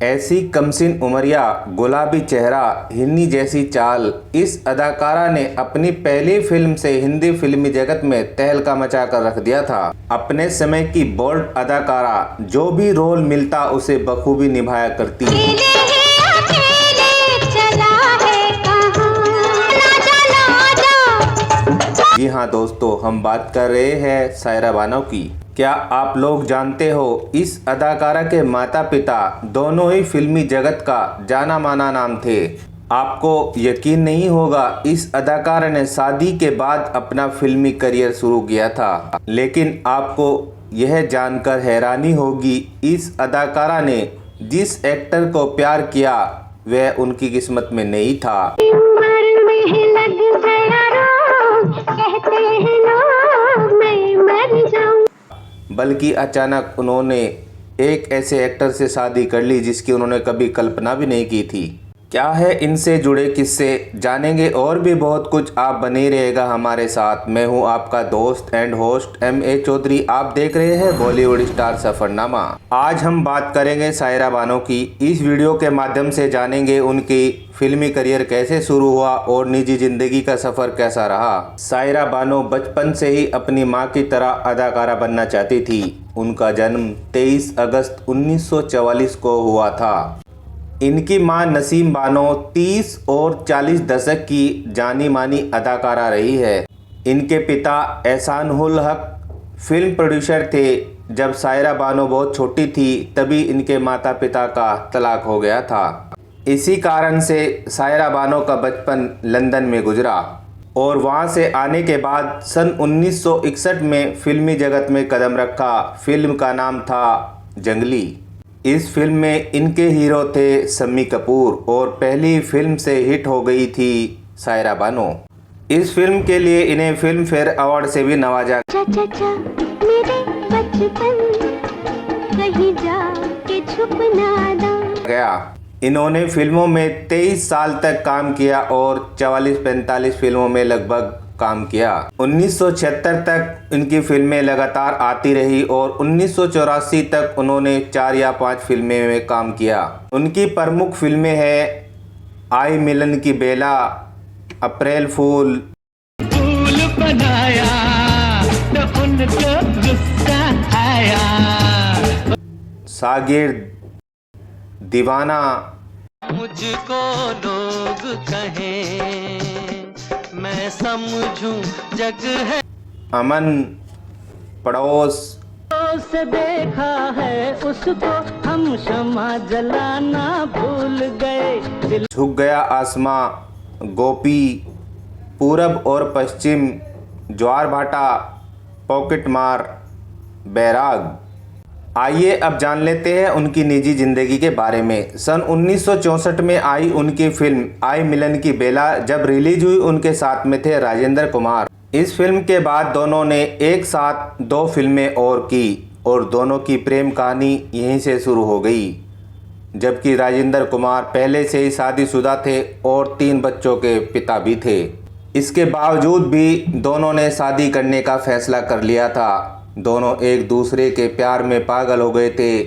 ऐसी कमसिन उमरिया, गुलाबी चेहरा, हिन्नी जैसी चाल, इस अदाकारा ने अपनी पहली फिल्म से हिंदी फिल्मी जगत में तहलका मचा कर रख दिया था। अपने समय की बोल्ड अदाकारा, जो भी रोल मिलता उसे बखूबी निभाया करती। जी हाँ दोस्तों, हम बात कर रहे हैं सायरा बानो की। क्या आप लोग जानते हो, इस अदाकारा के माता पिता दोनों ही फिल्मी जगत का जाना माना नाम थे। आपको यकीन नहीं होगा, इस अदाकारा ने शादी के बाद अपना फिल्मी करियर शुरू किया था। लेकिन आपको यह जानकर हैरानी होगी, इस अदाकारा ने जिस एक्टर को प्यार किया वह उनकी किस्मत में नहीं था। बल्कि अचानक उन्होंने एक ऐसे एक्टर से शादी कर ली जिसकी उन्होंने कभी कल्पना भी नहीं की थी। क्या है इनसे जुड़े किस्से, जानेंगे और भी बहुत कुछ। आप बने रहेगा हमारे साथ। मैं हूं आपका दोस्त एंड होस्ट M.A. चौधरी। आप देख रहे हैं बॉलीवुड स्टार सफरनामा। आज हम बात करेंगे सायरा बानो की। इस वीडियो के माध्यम से जानेंगे उनकी फिल्मी करियर कैसे शुरू हुआ और निजी जिंदगी का सफर कैसा रहा। सायरा बानो बचपन से ही अपनी मां की तरह अदाकारा बनना चाहती थी। उनका जन्म 23 अगस्त 1944 को हुआ था। इनकी मां नसीम बानो 30 और 40 दशक की जानी मानी अदाकारा रही है। इनके पिता एहसान उल हक फिल्म प्रोड्यूसर थे। जब सायरा बानो बहुत छोटी थी तभी इनके माता पिता का तलाक हो गया था। इसी कारण से सायरा बानो का बचपन लंदन में गुजरा और वहां से आने के बाद सन 1961 में फिल्मी जगत में कदम रखा। फिल्म का नाम था जंगली। इस फिल्म में इनके हीरो थे शम्मी कपूर और पहली फिल्म से हिट हो गई थी सायरा बानो। इस फिल्म के लिए इन्हें फिल्म फेयर अवार्ड से भी नवाजा गया। इन्होंने फिल्मों में 23 साल तक काम किया और 44-45 फिल्मों में लगभग काम किया। 1976 तक इनकी फिल्में लगातार आती रही और 1984 तक उन्होंने 4 या 5 फिल्में में काम किया। उनकी प्रमुख फिल्में हैं आई मिलन की बेला, अप्रैल फूल, बनाया तो उनको गुस्सा आया, सागिर्द, दीवाना, मुझको लोग कहें मैं समझूं जग है, अमन, पड़ोस से देखा है उसको हम शमा जलाना भूल गए, झुक गया आसमां, गोपी, पूरब और पश्चिम, ज्वार भाटा, पॉकेट मार, बैराग। आइए अब जान लेते हैं उनकी निजी जिंदगी के बारे में। सन 1964 में आई उनकी फिल्म आई मिलन की बेला। जब रिलीज हुई उनके साथ में थे राजेंद्र कुमार। इस फिल्म के बाद दोनों ने एक साथ 2 फिल्में और की और दोनों की प्रेम कहानी यहीं से शुरू हो गई। जबकि राजेंद्र कुमार पहले से ही शादीशुदा थे और 3 बच्चों के पिता भी थे। इसके बावजूद भी दोनों ने शादी करने का फैसला कर लिया था। दोनों एक दूसरे के प्यार में पागल हो गए थे।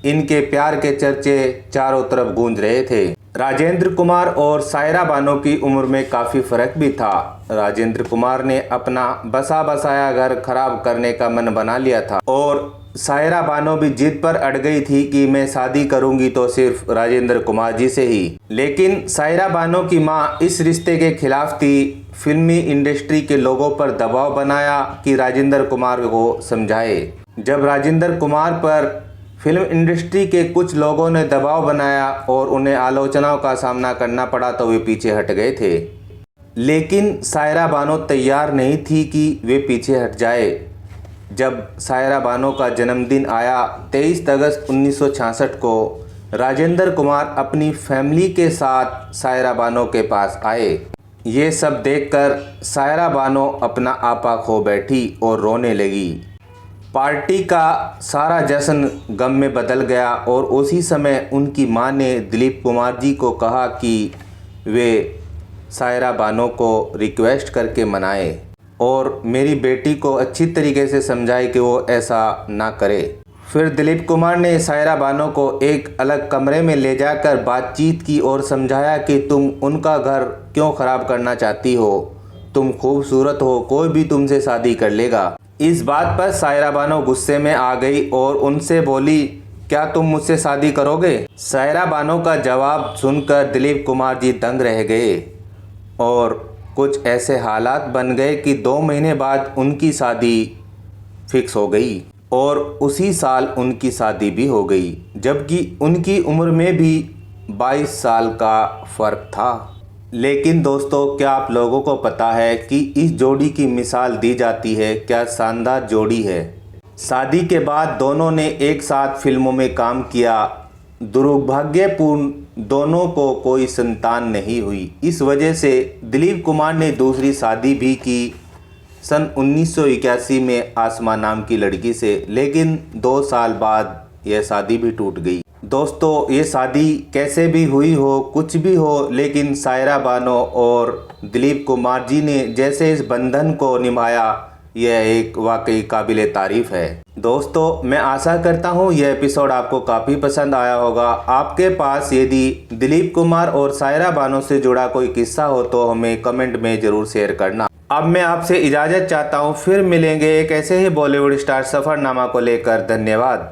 इनके प्यार के चर्चे चारों तरफ गूंज रहे थे। राजेंद्र कुमार और सायरा बानो की उम्र में काफ़ी फर्क भी था। राजेंद्र कुमार ने अपना बसा बसाया घर खराब करने का मन बना लिया था और सायरा बानो भी जिद पर अड़ गई थी कि मैं शादी करूंगी तो सिर्फ राजेंद्र कुमार जी से ही। लेकिन सायरा बानो की मां इस रिश्ते के खिलाफ थी। फिल्मी इंडस्ट्री के लोगों पर दबाव बनाया कि राजेंद्र कुमार को समझाए। जब राजेंद्र कुमार पर फिल्म इंडस्ट्री के कुछ लोगों ने दबाव बनाया और उन्हें आलोचनाओं का सामना करना पड़ा तो वे पीछे हट गए थे। लेकिन सायरा बानो तैयार नहीं थी कि वे पीछे हट जाए। जब सायरा बानो का जन्मदिन आया 23 अगस्त 1966 को, राजेंद्र कुमार अपनी फैमिली के साथ सायरा बानो के पास आए। ये सब देखकर सायरा बानो अपना आपा खो बैठी और रोने लगी। पार्टी का सारा जश्न गम में बदल गया और उसी समय उनकी मां ने दिलीप कुमार जी को कहा कि वे सायरा बानो को रिक्वेस्ट करके मनाएं और मेरी बेटी को अच्छी तरीके से समझाए कि वो ऐसा ना करे। फिर दिलीप कुमार ने सायरा बानो को एक अलग कमरे में ले जाकर बातचीत की और समझाया कि तुम उनका घर क्यों ख़राब करना चाहती हो, तुम खूबसूरत हो, कोई भी तुमसे शादी कर लेगा। इस बात पर सायरा बानो गुस्से में आ गई और उनसे बोली, क्या तुम मुझसे शादी करोगे? सायरा बानो का जवाब सुनकर दिलीप कुमार जी दंग रह गए और कुछ ऐसे हालात बन गए कि 2 महीने बाद उनकी शादी फिक्स हो गई और उसी साल उनकी शादी भी हो गई, जबकि उनकी उम्र में भी 22 साल का फ़र्क था। लेकिन दोस्तों, क्या आप लोगों को पता है कि इस जोड़ी की मिसाल दी जाती है? क्या शानदार जोड़ी है। शादी के बाद दोनों ने एक साथ फिल्मों में काम किया। दुर्भाग्यपूर्ण दोनों को कोई संतान नहीं हुई। इस वजह से दिलीप कुमार ने दूसरी शादी भी की सन 1981 में आसमा नाम की लड़की से, लेकिन 2 साल बाद यह शादी भी टूट गई। दोस्तों, ये शादी कैसे भी हुई हो, कुछ भी हो, लेकिन सायरा बानो और दिलीप कुमार जी ने जैसे इस बंधन को निभाया, यह एक वाकई काबिले तारीफ़ है। दोस्तों, मैं आशा करता हूँ यह एपिसोड आपको काफ़ी पसंद आया होगा। आपके पास यदि दिलीप कुमार और सायरा बानो से जुड़ा कोई किस्सा हो तो हमें कमेंट में ज़रूर शेयर करना। अब मैं आपसे इजाज़त चाहता हूँ, फिर मिलेंगे एक ऐसे ही बॉलीवुड स्टार सफ़रनामा को लेकर। धन्यवाद।